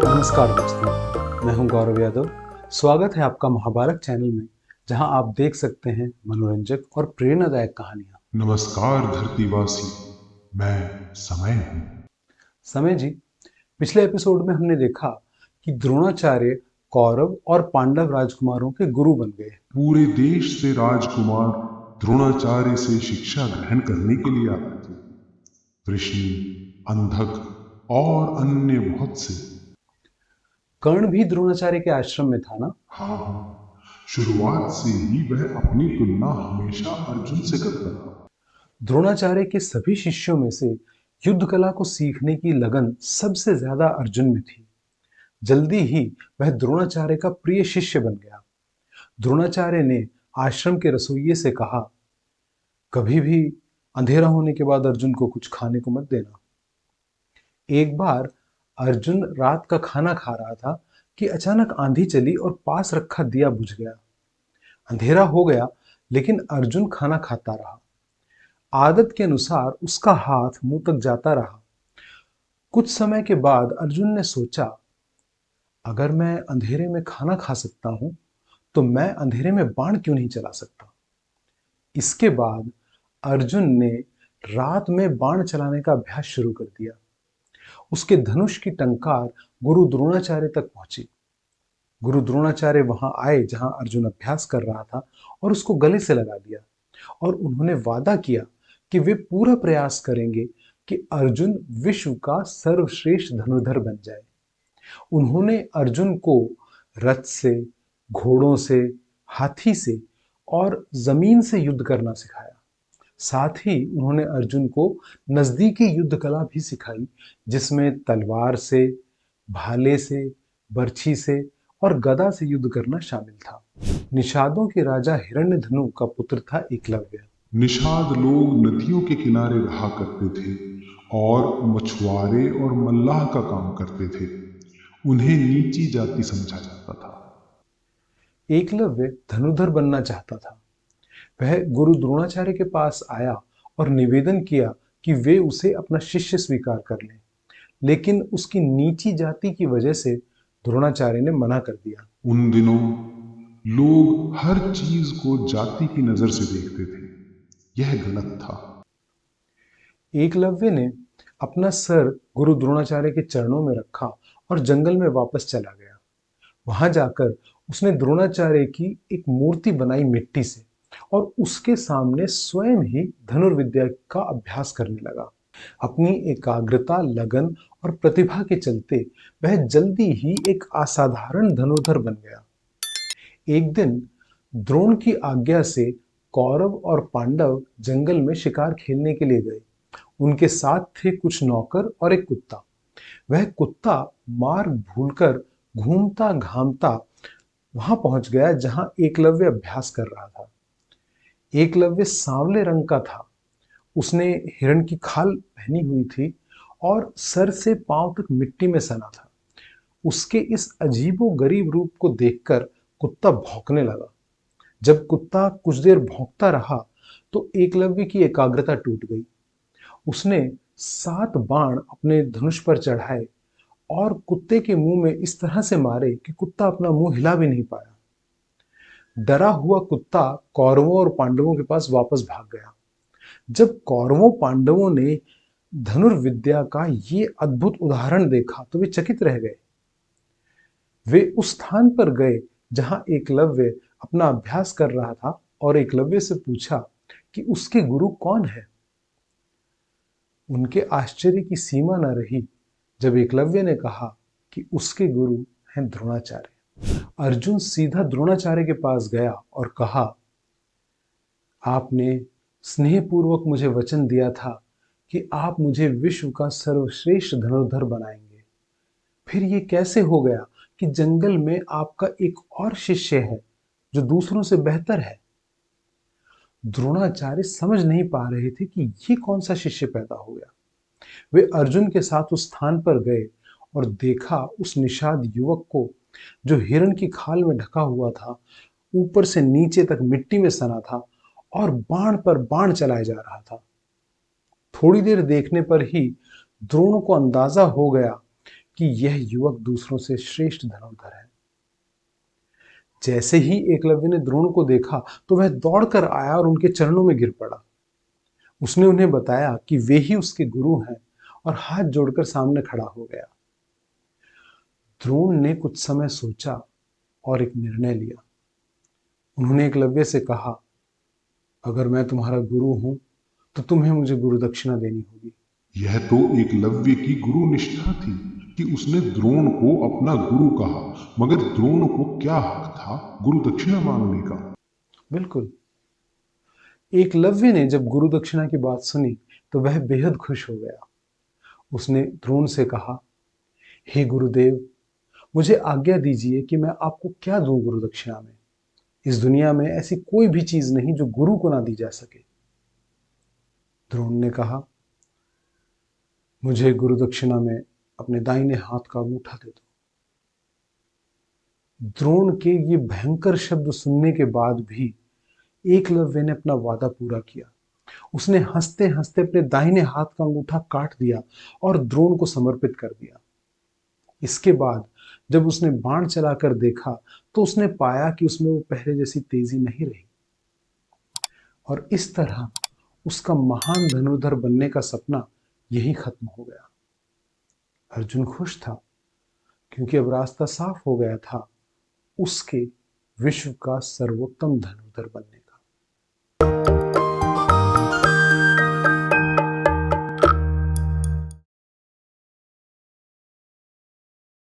नमस्कार दोस्तों, मैं हूं गौरव यादव। स्वागत है आपका महाभारत चैनल में, जहां आप देख सकते हैं मनोरंजक और प्रेरणादायक कहानियां। नमस्कार धरतीवासी, मैं समय हूँ। समय जी, पिछले एपिसोड में हमने देखा कि द्रोणाचार्य कौरव और पांडव राजकुमारों के गुरु बन गए। पूरे देश से राजकुमार द्रोणाचार्य से शिक्षा ग्रहण करने के लिए आते थे। वृष्णि, अंधक और अन्य बहुत से। कर्ण भी द्रोणाचार्य के आश्रम में था ना? हाँ, शुरुआत से ही वह अपनी तुलना हमेशा अर्जुन से करता था। द्रोणाचार्य के सभी शिष्यों में से युद्ध कला को सीखने की लगन सबसे ज्यादा अर्जुन में थी। जल्दी ही वह द्रोणाचार्य का प्रिय शिष्य बन गया। द्रोणाचार्य ने आश्रम के रसोइये से कहा, कभी भी अंधेरा होने के बाद अर्जुन को कुछ खाने को मत देना। एक बार अर्जुन रात का खाना खा रहा था कि अचानक आंधी चली और पास रखा दिया बुझ गया। अंधेरा हो गया, लेकिन अर्जुन खाना खाता रहा। आदत के अनुसार उसका हाथ मुंह तक जाता रहा। कुछ समय के बाद अर्जुन ने सोचा, अगर मैं अंधेरे में खाना खा सकता हूं, तो मैं अंधेरे में बाण क्यों नहीं चला सकता। इसके बाद अर्जुन ने रात में बाण चलाने का अभ्यास शुरू कर दिया। उसके धनुष की टंकार गुरु द्रोणाचार्य तक पहुंची। गुरु द्रोणाचार्य वहां आए जहां अर्जुन अभ्यास कर रहा था और उसको गले से लगा दिया, और उन्होंने वादा किया कि वे पूरा प्रयास करेंगे कि अर्जुन विश्व का सर्वश्रेष्ठ धनुर्धर बन जाए। उन्होंने अर्जुन को रथ से, घोड़ों से, हाथी से और जमीन से युद्ध करना सिखाया। साथ ही उन्होंने अर्जुन को नजदीकी युद्ध कला भी सिखाई, जिसमें तलवार से, भाले से, बर्छी से और गदा से युद्ध करना शामिल था। निषादों के राजा हिरण्यधनु का पुत्र था एकलव्य। निषाद लोग नदियों के किनारे रहा करते थे और मछुआरे और मल्लाह का काम करते थे। उन्हें नीची जाति समझा जाता था। एकलव्य धनुर्धर बनना चाहता था। वह गुरु द्रोणाचार्य के पास आया और निवेदन किया कि वे उसे अपना शिष्य स्वीकार कर लें, लेकिन उसकी नीची जाति की वजह से द्रोणाचार्य ने मना कर दिया। उन दिनों लोग हर चीज को जाति की नजर से देखते थे। यह गलत था। एकलव्य ने अपना सर गुरु द्रोणाचार्य के चरणों में रखा और जंगल में वापस चला गया। वहां जाकर उसने द्रोणाचार्य की एक मूर्ति बनाई मिट्टी से और उसके सामने स्वयं ही धनुर्विद्या का अभ्यास करने लगा। अपनी एकाग्रता, लगन और प्रतिभा के चलते वह जल्दी ही एक असाधारण धनुर्धर बन गया। एक दिन द्रोण की आज्ञा से कौरव और पांडव जंगल में शिकार खेलने के लिए गए। उनके साथ थे कुछ नौकर और एक कुत्ता। वह कुत्ता मार्ग भूलकर घूमता घामता वहां पहुंच गया जहां एकलव्य अभ्यास कर रहा था। एकलव्य सांवले रंग का था। उसने हिरण की खाल पहनी हुई थी और सर से पांव तक मिट्टी में सना था। उसके इस अजीबोगरीब रूप को देखकर कुत्ता भौंकने लगा। जब कुत्ता कुछ देर भौंकता रहा तो एकलव्य की एकाग्रता टूट गई। उसने 7 बाण अपने धनुष पर चढ़ाए और कुत्ते के मुंह में इस तरह से मारे कि कुत्ता अपना मुंह हिला भी नहीं पाया। डरा हुआ कुत्ता कौरवों और पांडवों के पास वापस भाग गया। जब कौरवों पांडवों ने धनुर्विद्या का ये अद्भुत उदाहरण देखा तो वे चकित रह गए। वे उस स्थान पर गए जहां एकलव्य अपना अभ्यास कर रहा था और एकलव्य से पूछा कि उसके गुरु कौन है। उनके आश्चर्य की सीमा न रही जब एकलव्य ने कहा कि उसके गुरु हैं द्रोणाचार्य। अर्जुन सीधा द्रोणाचार्य के पास गया और कहा, आपने स्नेहपूर्वक मुझे वचन दिया था कि आप मुझे विश्व का सर्वश्रेष्ठ धनुर्धर बनाएंगे। फिर ये कैसे हो गया कि जंगल में आपका एक और शिष्य है जो दूसरों से बेहतर है। द्रोणाचार्य समझ नहीं पा रहे थे कि ये कौन सा शिष्य पैदा हो गया। वे अर्जुन के साथ उस स्थान पर गए और देखा उस निषाद युवक को जो हिरण की खाल में ढका हुआ था, ऊपर से नीचे तक मिट्टी में सना था और बाण पर बाण चलाया जा रहा था। थोड़ी देर देखने पर ही द्रोण को अंदाजा हो गया कि यह युवक दूसरों से श्रेष्ठ धनुर्धर है। जैसे ही एकलव्य ने द्रोण को देखा तो वह दौड़कर आया और उनके चरणों में गिर पड़ा। उसने उन्हें बताया कि वे ही उसके गुरु हैं और हाथ जोड़कर सामने खड़ा हो गया। द्रोण ने कुछ समय सोचा और एक निर्णय लिया। उन्होंने एकलव्य से कहा, अगर मैं तुम्हारा गुरु हूं तो तुम्हें मुझे गुरु दक्षिणा देनी होगी। यह तो एकलव्य की गुरु निष्ठा थी कि उसने द्रोण को अपना गुरु कहा, मगर द्रोण को क्या हक था गुरु दक्षिणा मांगने का? बिल्कुल। एकलव्य ने जब गुरु दक्षिणा की बात सुनी तो वह बेहद खुश हो गया। उसने द्रोण से कहा, हे गुरुदेव, मुझे आज्ञा दीजिए कि मैं आपको क्या दूं गुरु दक्षिणा में। इस दुनिया में ऐसी कोई भी चीज नहीं जो गुरु को ना दी जा सके। द्रोण ने कहा, मुझे गुरु दक्षिणा में अपने दाहिने हाथ का अंगूठा दे दो। द्रोण के ये भयंकर शब्द सुनने के बाद भी एकलव्य ने अपना वादा पूरा किया। उसने हंसते हंसते अपने दाहिने हाथ का अंगूठा काट दिया और द्रोण को समर्पित कर दिया। इसके बाद जब उसने बाण चलाकर देखा तो उसने पाया कि उसमें वो पहले जैसी तेजी नहीं रही और इस तरह उसका महान धनुर्धर बनने का सपना यही खत्म हो गया। अर्जुन खुश था क्योंकि अब रास्ता साफ हो गया था उसके विश्व का सर्वोत्तम धनुर्धर बनने का।